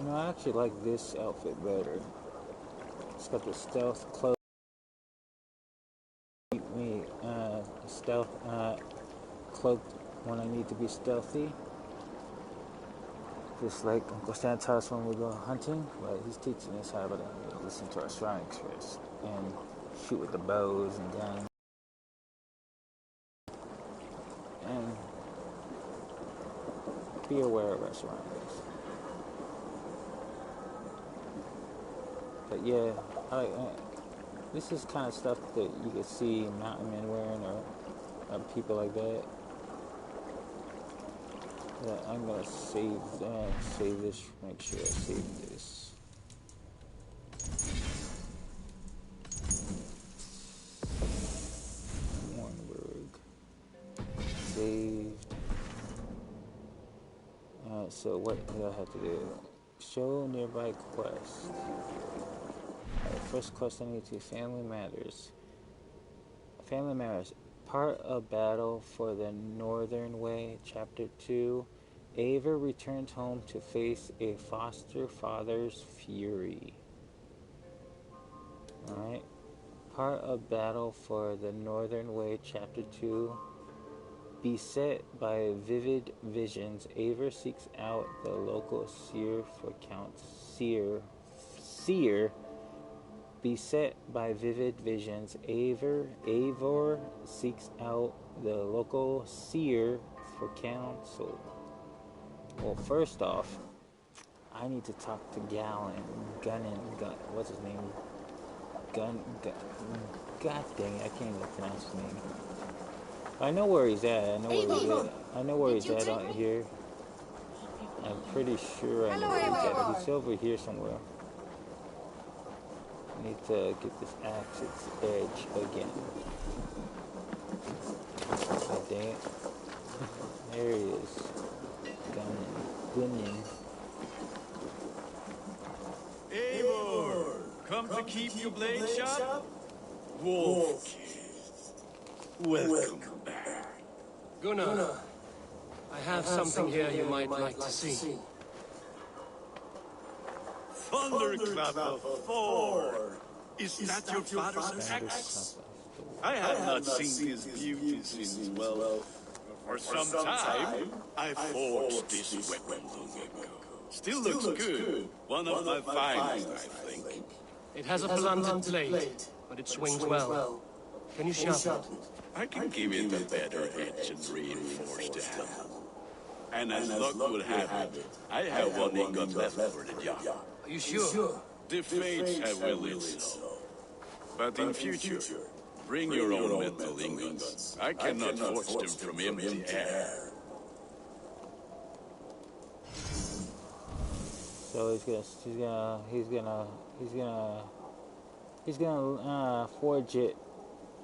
You know, I actually like this outfit better. It's got the stealth cloak. Keep me stealth cloaked when I need to be stealthy. Just like Uncle Stan taught us when we go hunting, but he's teaching us how to listen to our surroundings first and shoot with the bows and guns. And be aware of our surroundings. But yeah, this is kind of stuff that you could see mountain men wearing or people like that. Yeah, I'm gonna save this. Make sure I save this. Warnberg saved. Alright, so what do I have to do? Show nearby quest. Alright, first quest I need to Family Matters. Family Matters. Part of Battle for the Northern Way, Chapter 2. Ava returns home to face a foster father's fury. Alright. Part of Battle for the Northern Way, Chapter 2. Beset by vivid visions, Ava seeks out the local seer for Count Seer. Beset by vivid visions, Eivor seeks out the local seer for counsel. Well, first off, I need to talk to Gunnin. What's his name? God dang it, I can't even pronounce his name. I know where he's at. I know where he's at out here. I'm pretty sure I know where he's at. He's over here somewhere. I need to get this axe its edge again. God dang it. There he is. Gunnin. Eivor, come to keep your blade sharp? Wolf Kid, welcome back. Gunnar, I have something here you might like to see. Thunderclap of Thor! Is that your father's axe? I have not seen this beauty since, well, for some time. I forged this weapon long ago. Still looks good. One of my finest, I think. It has a blunted blade, but it swings well. Can you sharpen it? I can give it a better edge and reinforce the handle. And as luck would have it, I have one ingot left for the job. Are you sure? The fates have willed it so. But in future, bring your own metal ingots. I cannot forge them from empty air. So he's gonna forge it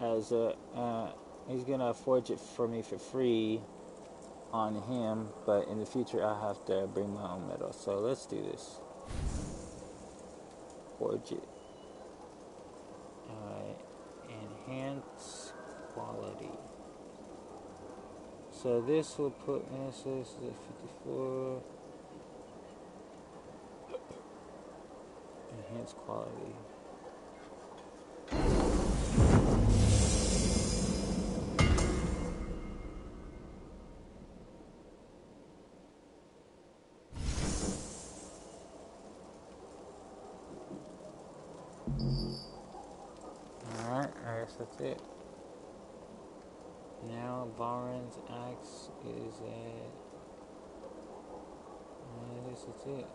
as a he's gonna forge it for me for free on him, but in the future I have to bring my own metal. So let's do this. Forge it. Enhance quality. So this will put this is 54. Enhance quality. Alright, I guess that's it. Now Varen's axe is at... I guess that's it.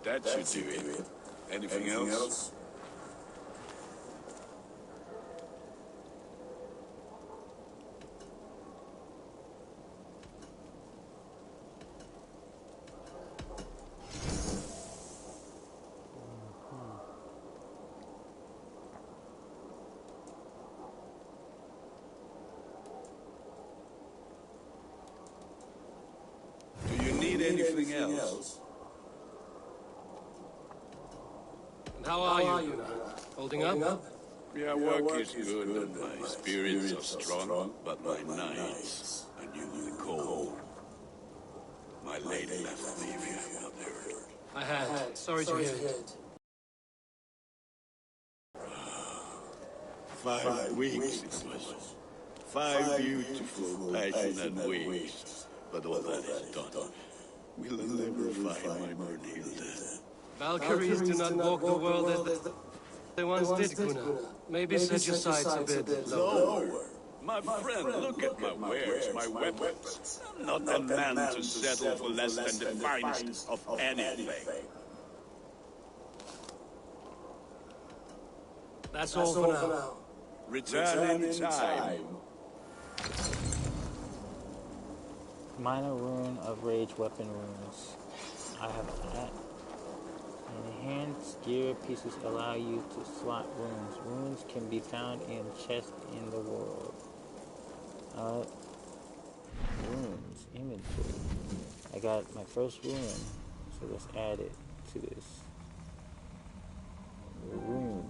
That should do it. Anything else? Do you need anything else? How are you now? Holding up? Yeah, work is good and my spirits are strong, but my nights are newly cold. left me if you have not heard. I had. Sorry to hear it. 5 weeks it was. 5 beautiful, passionate weeks. But all that is done. We'll never find my Brunhilde. Valkyries do not walk the world as they once did, Gunnar. Maybe set your sights a bit lower. Lower. My friend, look at my wares, my weapons. I'm not the man to settle for less than the finest of anything. That's all for now. Return in time. Minor rune of rage weapon runes. I have that. Enhanced gear pieces allow you to slot runes. Runes can be found in chests in the world. Runes inventory. I got my first rune, so let's add it to this. Rune.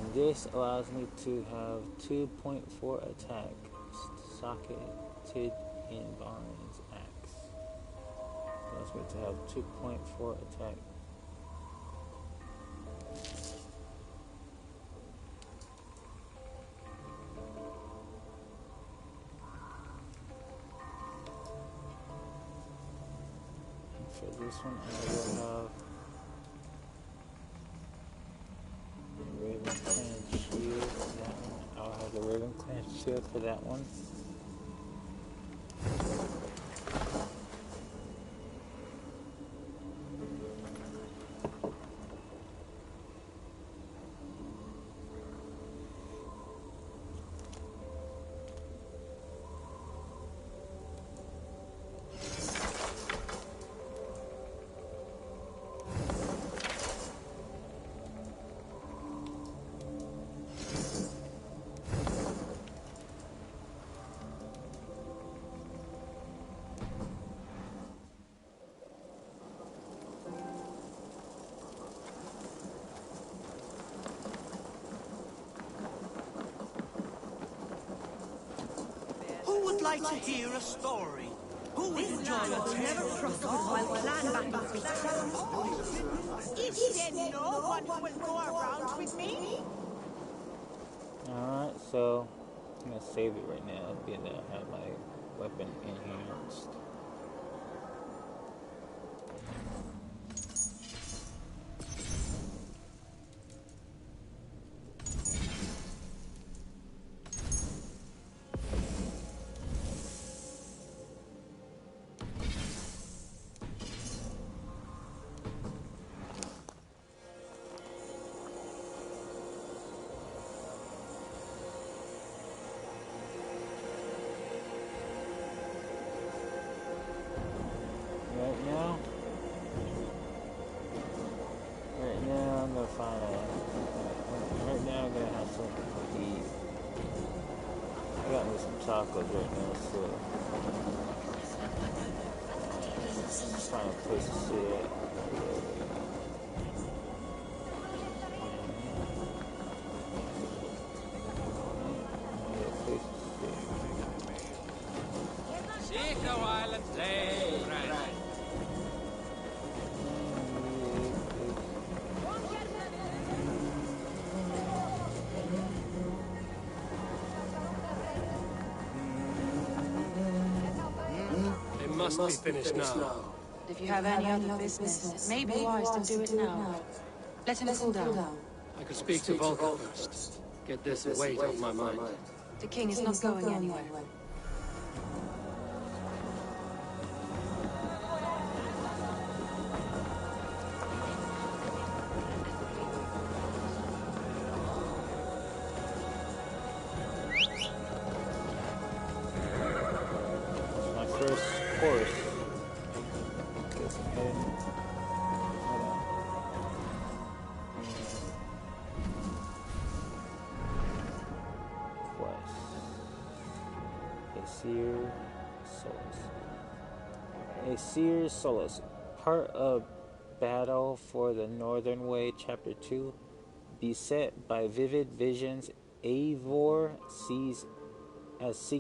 And this allows me to have 2.4 attack socketed in Baron's axe. Allows me to have 2.4 attack. For this one, I will have Raven Clan Shield for that one. I'll have the Raven Clan Shield for that one. Who would like to hear a story? Who would enjoy a tale? Is there no one who will go around with me? Alright, so I'm gonna save it right now, being that I have my weapon enhanced. Right now I'm gonna find a. Right now I'm gonna have something to eat. I got me some tacos right now, so just find a place to sit. Take a while and play, friend. It must be finished now. If you have any other business, it may be wise to do it now. Let him cool down. I could speak to Volker first. Get this weight off my mind. The king is not going anywhere. My first course. Let's go ahead. Hold on. Quest. A Seer Solace. A Seer Solace. Part of Battle for the Northern Way, Chapter 2. Beset by vivid visions, Eivor sees as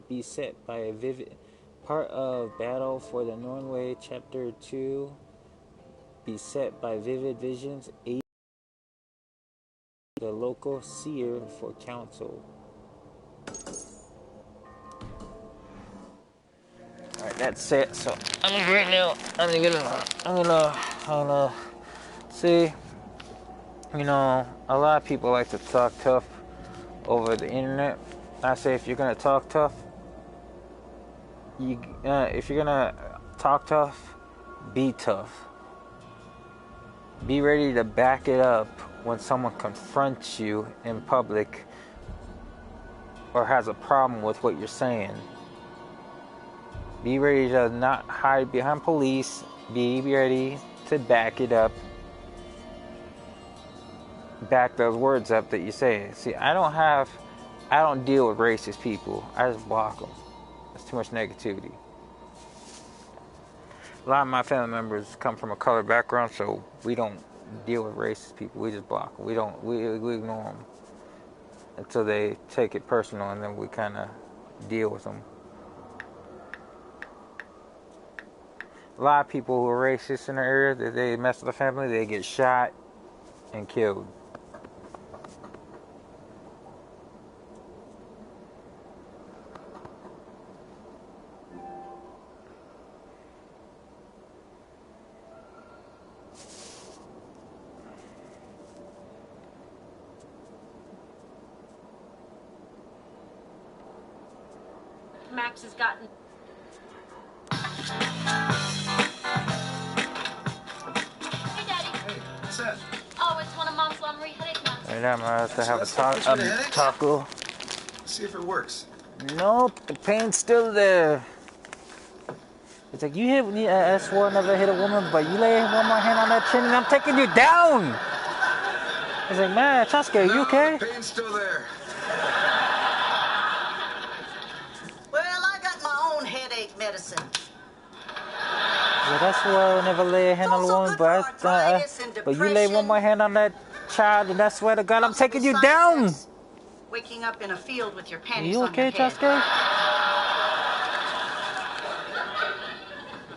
beset by a vivid part of Battle for the Norway, Chapter 2. Beset by vivid visions, the local seer for counsel. Alright, that's it. So right now I'm gonna see. You know, a lot of people like to talk tough over the internet. I say if you're gonna talk tough, if you're gonna talk tough, be tough. Be ready to back it up when someone confronts you in public or has a problem with what you're saying. Be ready to not hide behind police. Be ready to back it up. Back those words up that you say. See, I don't deal with racist people. I just block them. There's too much negativity. A lot of my family members come from a colored background, so we don't deal with racist people. We just block them. We ignore them until they take it personal, and then we kind of deal with them. A lot of people who are racist in the area, that they mess with the family, they get shot and killed. Max has gotten... Hey, Daddy. Hey, what's that? Oh, it's one of Mom's Lumbery headache masks. Right now I'm gonna have to have a taco. See if it works. Nope, the pain's still there. It's like, you hit S4, never hit a woman, but you lay one more hand on that chin and I'm taking you down. It's like, man, Sasuke, you okay? The pain's still there. Well, I got my own headache medicine. Yeah, that's why I never lay a hand on a woman, but you lay one more hand on that child and I swear to God, I'm taking you down. Waking up in a field with your panties you okay, on your head. Sasuke?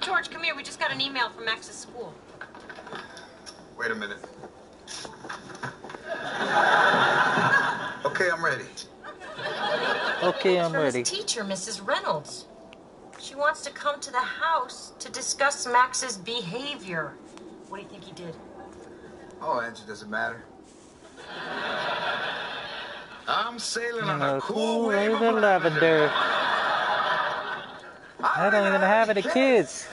George, come here. We just got an email from Max's school. Wait a minute. Okay, I'm ready. Okay, I'm From ready. his teacher, Mrs. Reynolds. She wants to come to the house to discuss Max's behavior. What do you think he did? Oh, answer doesn't matter. I'm sailing on a cool wave of lavender. I don't even have any kids.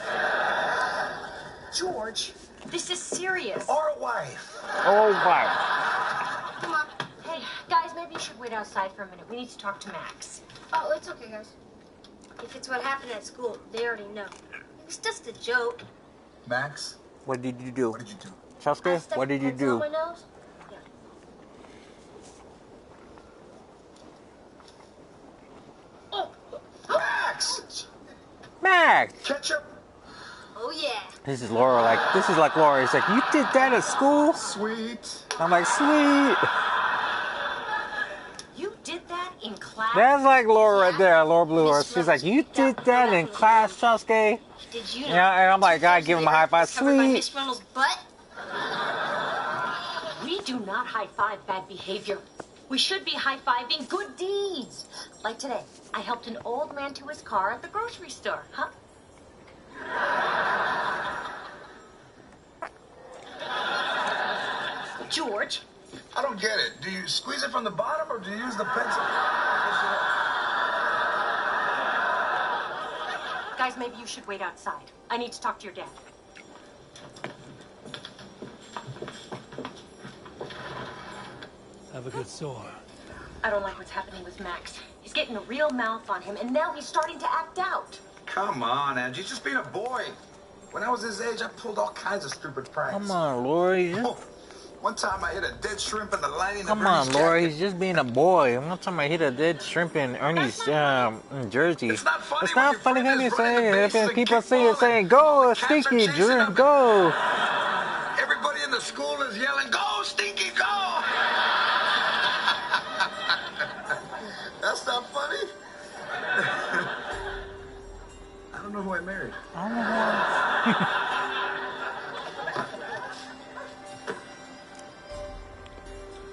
George, this is serious. Or a wife. Oh, wow. Come on. Hey, guys, maybe you should wait outside for a minute. We need to talk to Max. Oh, it's okay, guys. If it's what happened at school, they already know. It was just a joke. Max? What did you do? What did you do? Sasuke, what did you pencil do? on my nose. Yeah. Oh. Max! Max! Ketchup? Oh, yeah. This is like Laura. He's like, you did that at school? Sweet. I'm like, sweet. You did that in class? That's like Laura right there, Laura Blue. She's like, you did that in class, Sasuke? Did you know? Yeah, and I'm like, God, give him a high five. Covered by Sweet. Miss Reynolds' butt? We do not high-five bad behavior. We should be high-fiving good deeds. Like today, I helped an old man to his car at the grocery store, huh? George? I don't get it. Do you squeeze it from the bottom or do you use the pencil? Guys, maybe you should wait outside. I need to talk to your dad. Have a good sore. I don't like what's happening with Max. He's getting a real mouth on him, and now he's starting to act out. Come on, Angie. He's just being a boy. When I was his age, I pulled all kinds of stupid pranks. Come on, Lori. Oh, one time I hit a dead shrimp in the lining Come of Ernie's on, Lori. jacket. He's just being a boy. I'm not talking about hit a dead shrimp in Ernie's jersey. It's not funny. It's not funny when you say it. People see it saying, go, Stinky, Drew, go. Everybody in the school is yelling, go, Stinky, go!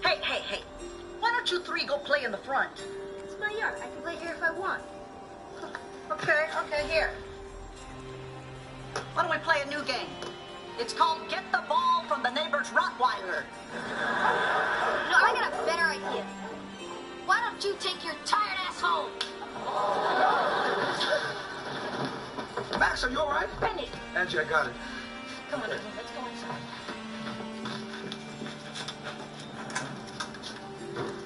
Hey. Why don't you three go play in the front? It's my yard. I can play here if I want. Okay, here. Why don't we play a new game? It's called Get the Ball from the Neighbor's Rottweiler. No, I got a better idea. Why don't you take your tired ass home? Max, are you all right? Benny. Angie, I got it. Come on, let's go inside.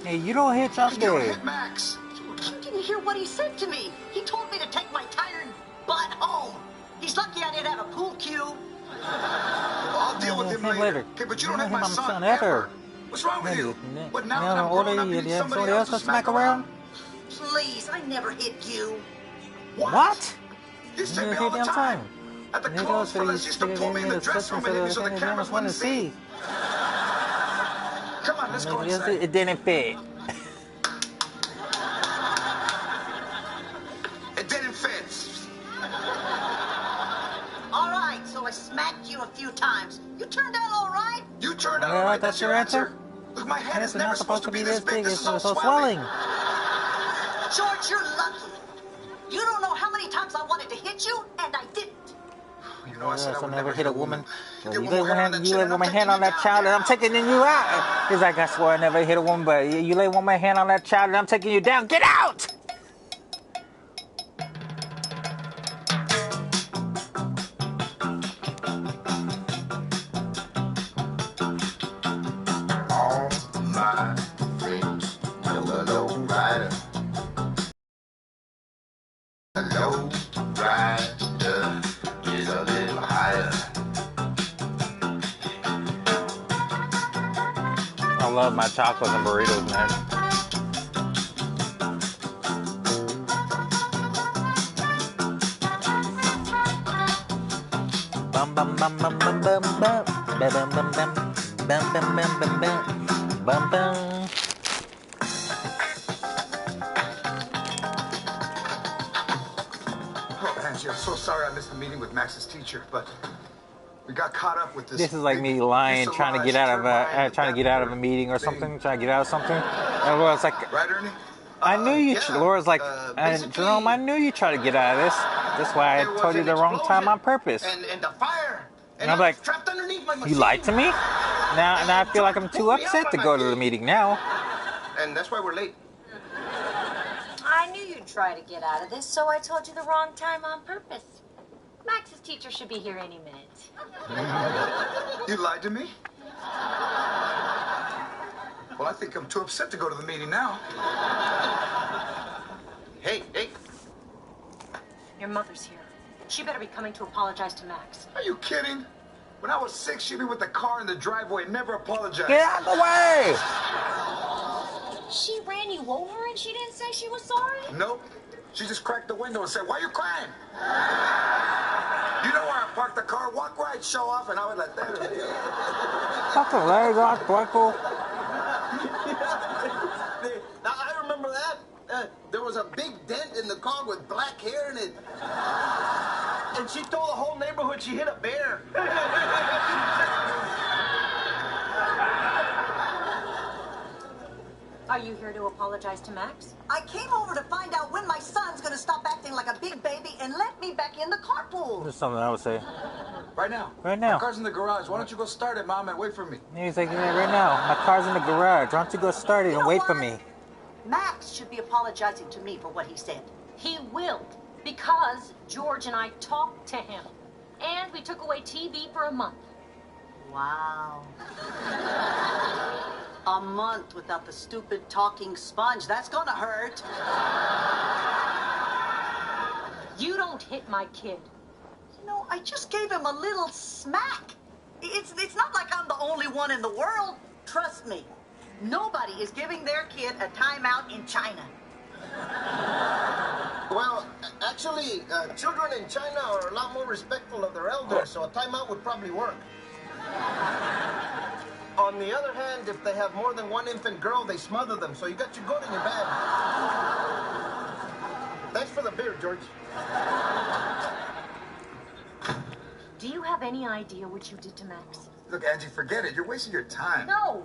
Hey, you don't hit You something. hit Max. You didn't hear what he said to me. He told me to take my tired butt home. He's lucky I didn't have a pool cue. I'll deal with him later. Okay, but you don't have my son ever. What's wrong with you? What, now that I'm grown up, you need somebody else to smack around? Please, I never hit you. What? You used to hit me all the time. At the clothes fellas used to pull me in the dressing room and hit me so the cameras wouldn't see. Come on, let's go inside. It didn't fit. It didn't fit. All right, so I smacked you a few times. You turned out all right? You turned out all right, that's your answer? Look, my head is never supposed to be this big. This is so swelling. George, you're lucky. You don't know how many times I wanted to hit you, and I didn't. You know, I said I would never hit a woman. You lay one hand on that child, and I'm taking you out. He's like, I swear I never hit a woman, but you lay one hand on that child, and I'm taking you down. Get out! All my friends know a low rider. A low rider is a little higher. I love my tacos and burritos, man. Bum bum bum bum bum bum bum bum bum bum bum bum bum bum bum bum bum. Oh, Angie, I'm so sorry I missed the meeting with Max's teacher, but we got caught up with this. This is like me lying, trying to get out of a meeting or something, trying to get out of something. And Laura's like, right, Ernie? I knew you. Laura's like, Jerome, I knew you tried to get out of this. That's why I told you the wrong time on purpose. And the fire. And I'm like, trapped underneath my machine. You lied to me? Now I feel like I'm too upset to go to the meeting now. And that's why we're late. I knew you'd try to get out of this, so I told you the wrong time on purpose. Max's teacher should be here any minute. You lied to me? Well, I think I'm too upset to go to the meeting now. Hey. Your mother's here. She better be coming to apologize to Max. Are you kidding? When I was 6, she'd be with the car in the driveway and never apologized. Get out of the way! She ran you over and she didn't say she was sorry? Nope. She just cracked the window and said, "Why are you crying?" You know where I parked the car? Walk right, show off, and I would let that. Fucking leg off, Twinkle. Now, I remember that. There was a big dent in the car with black hair in it. And she told the whole neighborhood she hit a bear. Are you here to apologize to Max? I came over to find out when my son's gonna stop acting like a big baby and let me back in the carpool. There's something I would say. Right now. Right now. My car's in the garage. Why don't you go start it, Mom, and wait for me? He's like, yeah, right now. My car's in the garage. Why don't you go start it and wait for me? Max should be apologizing to me for what he said. He will, because George and I talked to him. And we took away TV for a month. Wow. A month without the stupid talking sponge. That's gonna hurt. You don't hit my kid. You know, I just gave him a little smack. It's not like I'm the only one in the world. Trust me. Nobody is giving their kid a timeout in China. Well, actually, children in China are a lot more respectful of their elders, so a timeout would probably work. On the other hand, if they have more than one infant girl, they smother them, so you got your good and your bad. Thanks for the beer, George. Do you have any idea what you did to Max? Look, Angie, forget it. You're wasting your time. No!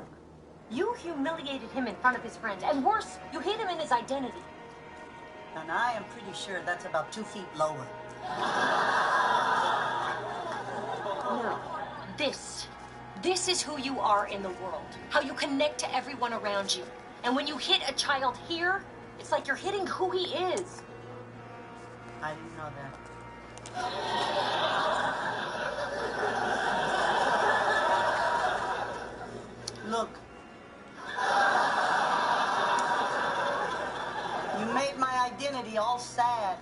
You humiliated him in front of his friends. And worse, you hid him in his identity. And I am pretty sure that's about 2 feet lower. No. This is who you are in the world. How you connect to everyone around you. And when you hit a child here, it's like you're hitting who he is. I didn't know that. Look. You made my identity all sad.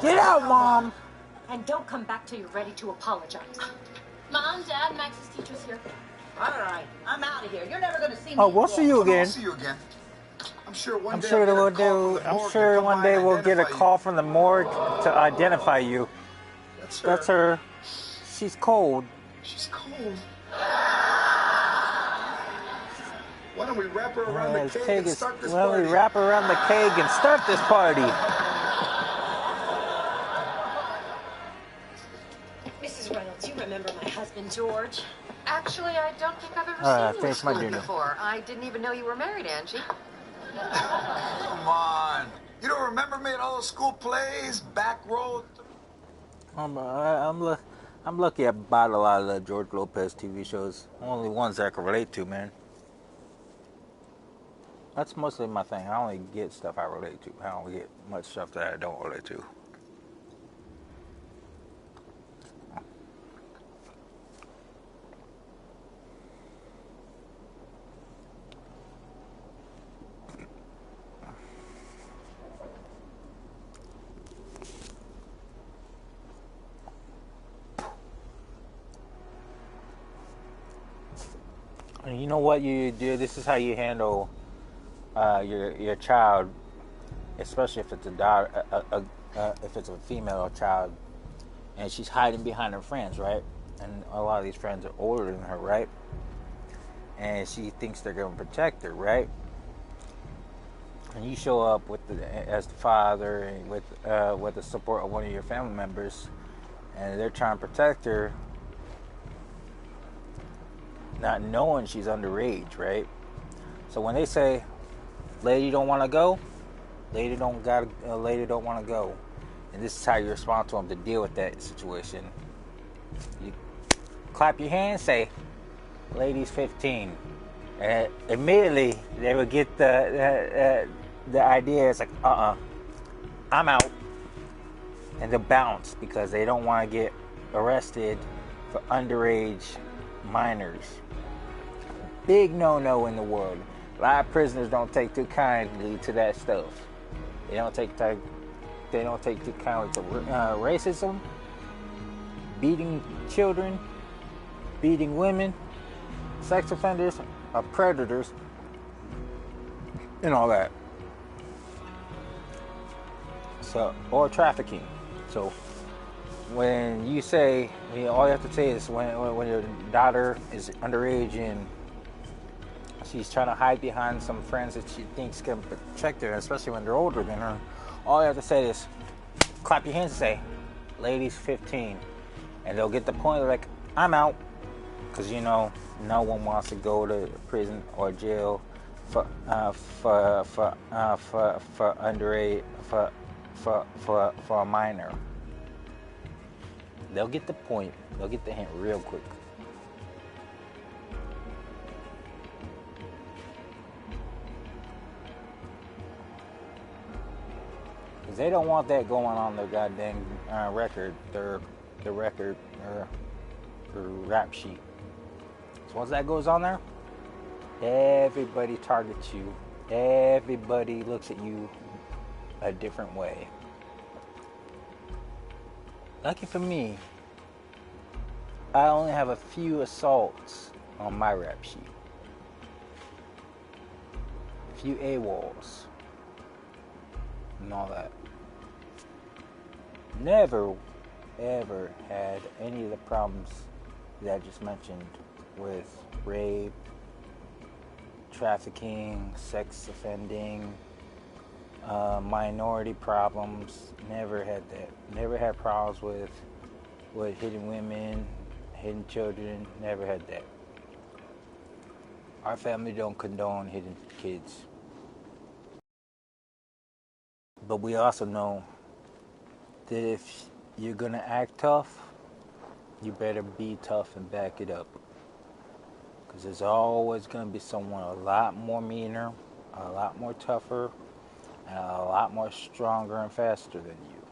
Get out, Mom! And don't come back till you're ready to apologize. Mom, Dad, Max's teacher's here. All right, I'm out of here. You're never going to see me. Oh, we'll see you again. I'll see you again. I'm sure one day one day we'll get a call from the morgue to identify you. That's her. She's cold. She's cold. Why don't we wrap her around the keg and start this party? Why don't we wrap her around the keg and start this party? Mrs. Reynolds, you remember my husband, George? Actually, I don't think I've ever seen you at finish my school dinner. before. I didn't even know you were married, Angie. Come on. You don't remember me at all the school plays, back row? I'm lucky I bought a lot of the George Lopez TV shows. Only ones that I can relate to, man. That's mostly my thing. I only get stuff I relate to. I don't get much stuff that I don't relate to. You know what you do? This is how you handle your child, especially if it's a daughter, if it's a female child, and she's hiding behind her friends, right? And a lot of these friends are older than her, right? And she thinks they're going to protect her, right? And you show up as the father and with the support of one of your family members, and they're trying to protect her, not knowing she's underage, right? So when they say, "Lady don't want to go," lady don't want to go, and this is how you respond to them to deal with that situation. You clap your hands, say, "Lady's 15," and immediately they would get the idea. It's like, I'm out, and they'll bounce because they don't want to get arrested for underage minors. Big no-no in the world. A lot of prisoners don't take too kindly to that stuff. They don't take too kindly to racism, beating children, beating women, sex offenders, or predators, and all that. So, or trafficking. So, when you say, all you have to say is when your daughter is underage and she's trying to hide behind some friends that she thinks can protect her, especially when they're older than her, all you have to say is clap your hands and say, "Lady's 15," and they'll get the point. Like, I'm out, because no one wants to go to prison or jail for underage for a minor. They'll get the point. They'll get the hint real quick. Because they don't want that going on their goddamn record, their record or rap sheet. So once that goes on there, everybody targets you. Everybody looks at you a different way. Lucky for me, I only have a few assaults on my rap sheet. A few AWOLs. And all that. Never, ever had any of the problems that I just mentioned with rape, trafficking, sex offending, minority problems. Never had that. Never had problems with hitting women, hitting children. Never had that. Our family don't condone hitting kids. But we also know that if you're going to act tough, you better be tough and back it up. Because there's always going to be someone a lot more meaner, a lot more tougher, and a lot more stronger and faster than you.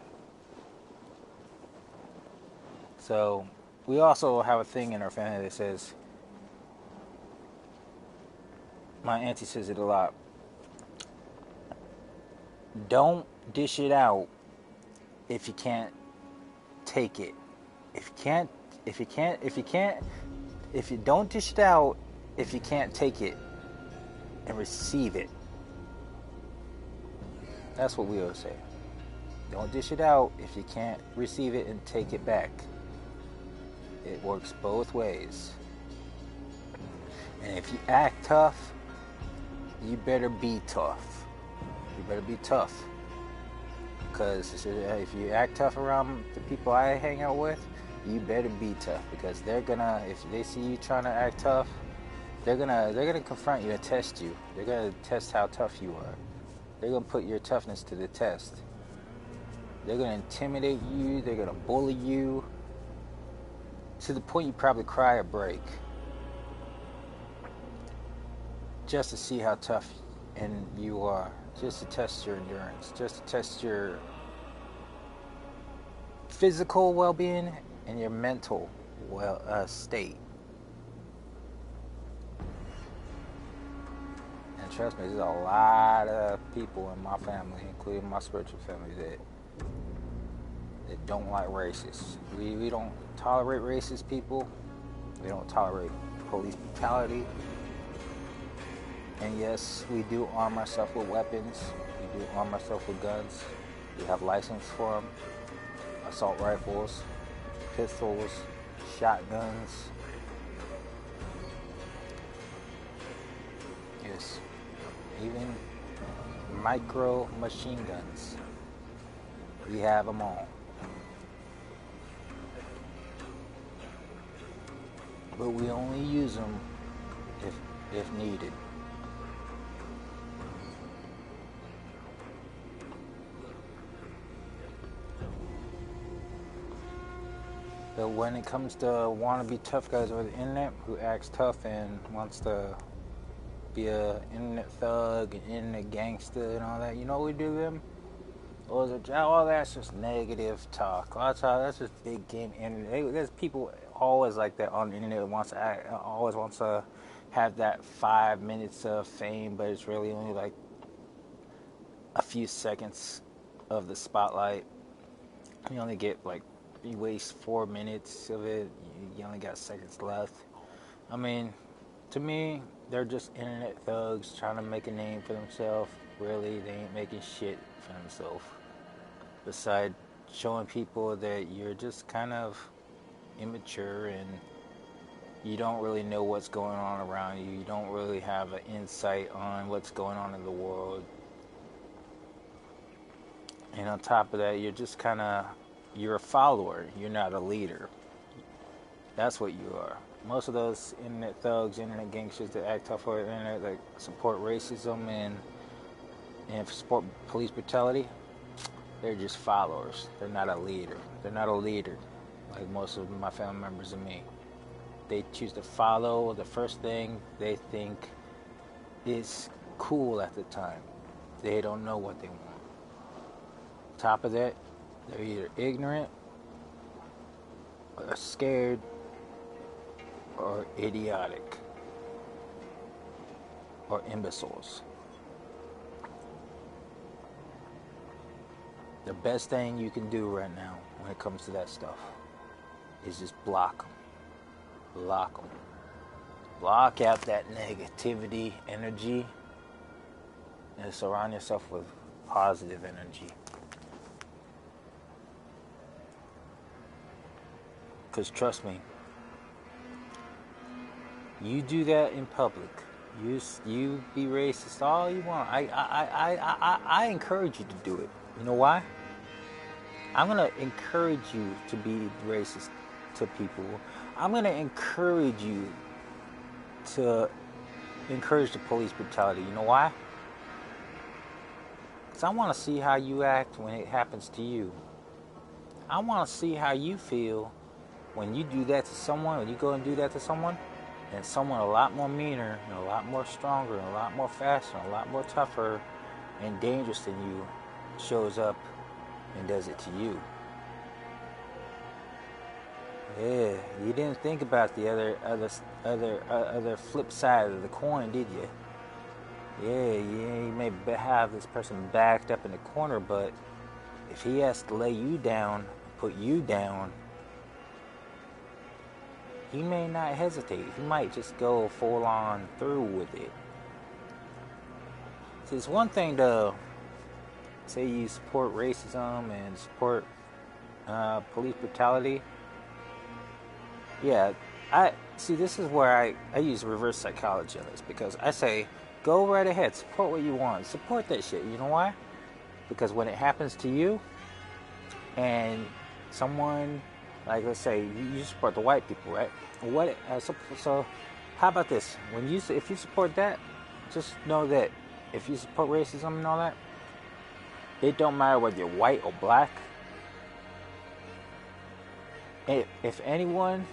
So we also have a thing in our family that says, my auntie says it a lot, don't dish it out if you can't take it. If you don't dish it out if you can't take it and receive it. That's what we always say. Don't dish it out if you can't receive it and take it back. It works both ways. And if you act tough, you better be tough. You better be tough. Because if you act tough around the people I hang out with, you better be tough. Because they're gonna, if they see you trying to act tough, they're gonna confront you and test you. They're gonna test how tough you are. They're gonna put your toughness to the test. They're gonna intimidate you. They're gonna bully you to the point you probably cry or break, just to see how tough and you are, just to test your endurance, just to test your physical well-being and your mental state. And trust me, there's a lot of people in my family, including my spiritual family, that don't like racists. We don't tolerate racist people. We don't tolerate police brutality. And yes, we do arm ourselves with weapons. We do arm ourselves with guns. We have license for them. Assault rifles, pistols, shotguns. Yes, even micro machine guns. We have them all. But we only use them if needed. But when it comes to wannabe tough guys over the internet who acts tough and wants to be a internet thug and internet gangster and all that, you know what we do to them? All that's just negative talk. That's just big game internet. There's people always like that on the internet that always wants to have that 5 minutes of fame, but it's really only like a few seconds of the spotlight. You only get you waste 4 minutes of it. You only got seconds left. I mean, to me, they're just internet thugs trying to make a name for themselves. Really, they ain't making shit for themselves. Besides showing people that you're just kind of immature and you don't really know what's going on around you. You don't really have an insight on what's going on in the world. And on top of that, you're just kind of, you're a follower. You're not a leader. That's what you are. Most of those internet thugs, internet gangsters that act tough for the internet, that support racism and support police brutality, they're just followers. They're not a leader. They're not a leader like most of my family members and me. They choose to follow the first thing they think is cool at the time. They don't know what they want. On top of that, they're either ignorant, or scared, or idiotic, or imbeciles. The best thing you can do right now when it comes to that stuff is just block them. Block them. Block out that negativity energy and surround yourself with positive energy. Because trust me, you do that in public, You be racist all you want. I encourage you to do it. You know why? I'm gonna encourage you to be racist to people. I'm gonna encourage you to encourage the police brutality. You know why? Because I want to see how you act when it happens to you. I want to see how you feel when you do that to someone, when you go and do that to someone, and someone a lot more meaner, and a lot more stronger, and a lot more faster, and a lot more tougher and dangerous than you shows up and does it to you. Yeah, you didn't think about the other flip side of the coin, did you? Yeah, you may have this person backed up in the corner, but if he has to lay you down, put you down, he may not hesitate. He might just go full on through with it. So it's one thing to say you support racism and support police brutality. Yeah, I see. This is where I use reverse psychology on this, because I say, go right ahead, support what you want, support that shit. You know why? Because when it happens to you, and someone, like, let's say you support the white people, right? What? So how about this? If you support that, just know that if you support racism and all that, it don't matter whether you're white or black. If anyone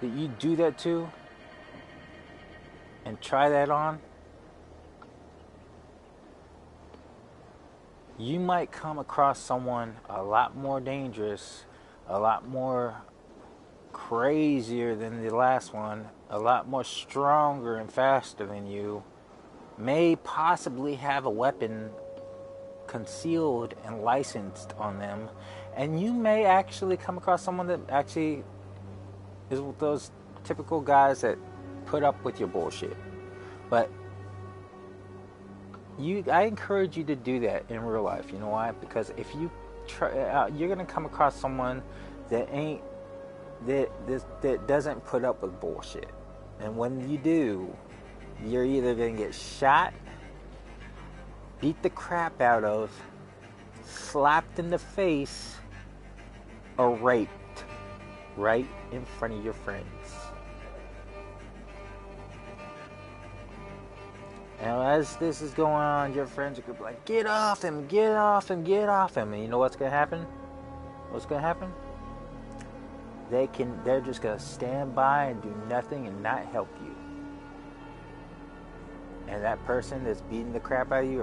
that you do that to and try that on, you might come across someone a lot more dangerous, a lot more crazier than the last one, a lot more stronger and faster than you, may possibly have a weapon concealed and licensed on them, and you may actually come across someone that actually is those typical guys that put up with your bullshit. But I encourage you to do that in real life. You know why? Because if you try, you're gonna come across someone that doesn't put up with bullshit, and when you do, you're either gonna get shot, beat the crap out of, slapped in the face, or raped right in front of your friends. And as this is going on, your friends are going to be like, get off him, get off him, get off him. And you know what's going to happen? What's going to happen? They're just going to stand by and do nothing and not help you. And that person that's beating the crap out of you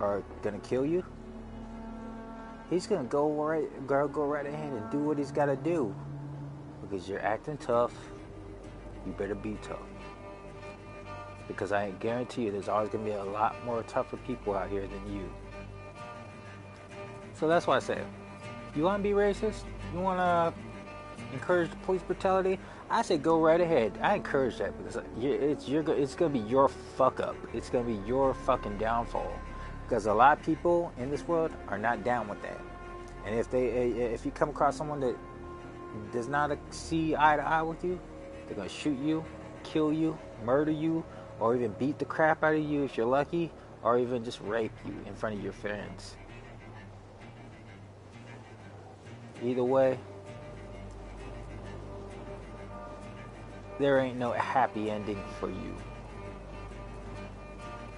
are going to kill you. He's going to go right ahead and do what he's got to do. Because you're acting tough, you better be tough. Because I guarantee you there's always going to be a lot more tougher people out here than you. So that's why I say, you want to be racist? You want to encourage police brutality? I say go right ahead. I encourage that because it's going to be your fuck up. It's going to be your fucking downfall. Because a lot of people in this world are not down with that. And if you come across someone that does not see eye to eye with you, they're going to shoot you, kill you, murder you, or even beat the crap out of you if you're lucky, or even just rape you in front of your friends. Either way, there ain't no happy ending for you.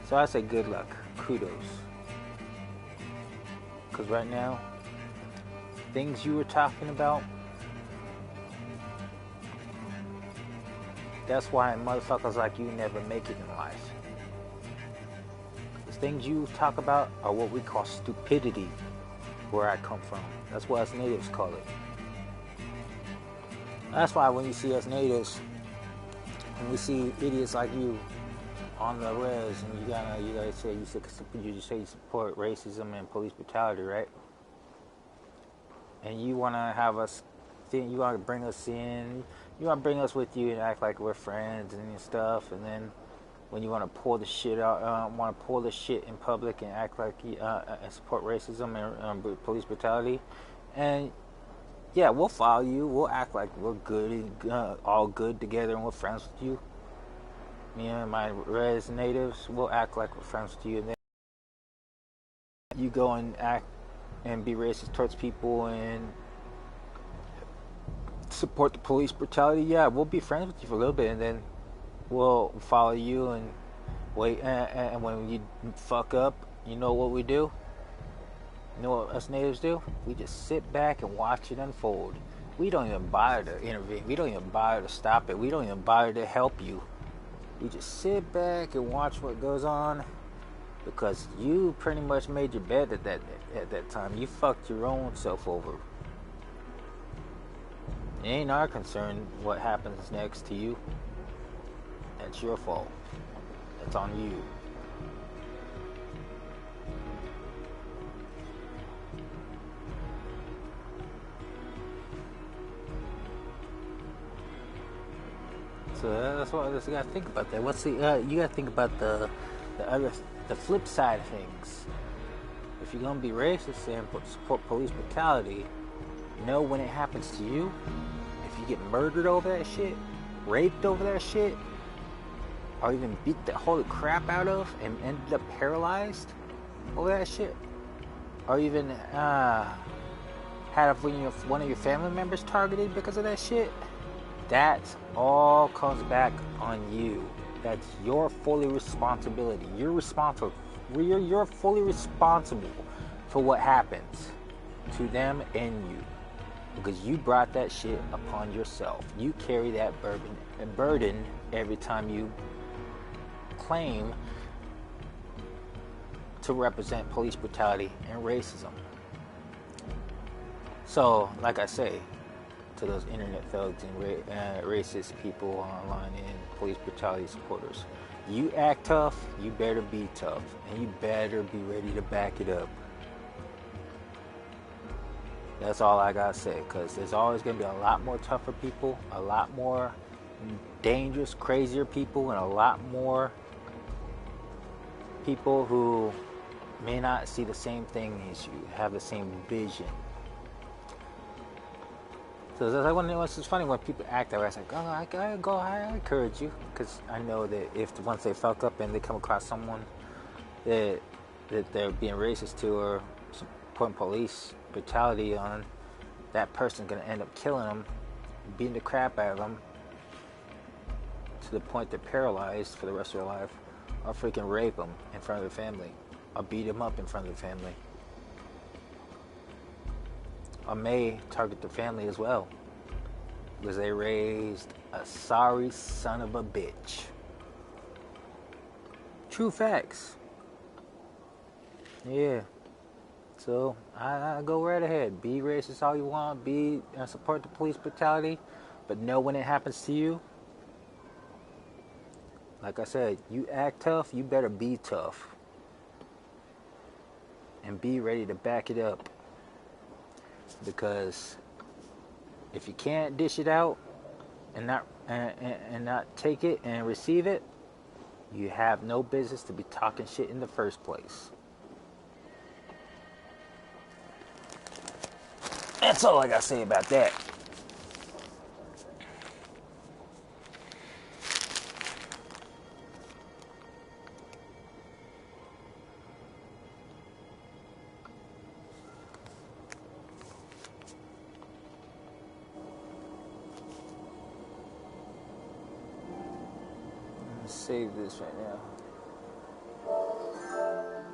So I say good luck, kudos. Because right now, things you were talking about, that's why motherfuckers like you never make it in life. The things you talk about are what we call stupidity, where I come from. That's what us natives call it. That's why when you see us natives, and we see idiots like you on the res, and you gotta say you support racism and police brutality, right? And you wanna have us, you wanna bring us in, you wanna bring us with you and act like we're friends and stuff, and then when you wanna pull the shit out, pull the shit in public and act like you support racism and police brutality, and yeah, we'll follow you. We'll act like we're good, all good together, and we're friends with you. Me and my res natives, we'll act like we're friends with you, and then you go and act and be racist towards people and support the police brutality. Yeah, we'll be friends with you for a little bit, and then we'll follow you and wait. And when you fuck up, you know what we do? You know what us natives do? We just sit back and watch it unfold. We don't even bother to intervene. We don't even bother to stop it. We don't even bother to help you. We just sit back and watch what goes on, because you pretty much made your bed at that time. You fucked your own self over. It ain't our concern what happens next to you. That's your fault. That's on you. So that's what you gotta think about that. What's the you gotta think about the flip side of things. If you're gonna be racist and support police brutality, know when it happens to you. If you get murdered over that shit, raped over that shit, or even beat the holy crap out of and ended up paralyzed over that shit, or even had one of your family members targeted because of that shit, that all comes back on you. That's your fully responsibility. You're responsible. You're fully responsible for what happens to them and you, because you brought that shit upon yourself. You carry that burden every time you claim to represent police brutality and racism. So, like I say, to those internet thugs and racist people online and police brutality supporters, you act tough, you better be tough, and you better be ready to back it up. That's all I gotta say, because there's always gonna be a lot more tougher people, a lot more dangerous, crazier people, and a lot more people who may not see the same thing as you, have the same vision. So it's funny when people act that way. It's like, oh, I encourage you, because I know that once they fuck up and they come across someone that they're being racist to or supporting police brutality on, that person's gonna end up killing them, beating the crap out of them to the point they're paralyzed for the rest of their life, or freaking rape them in front of their family, or beat them up in front of their family. Or may target the family as well, because they raised a sorry son of a bitch. True facts. Yeah. So I go right ahead. Be racist all you want. Be support the police brutality, but know when it happens to you. Like I said, you act tough. You better be tough, and be ready to back it up. Because if you can't dish it out and not take it and receive it, you have no business to be talking shit in the first place. That's all I gotta say about that. Save this right now.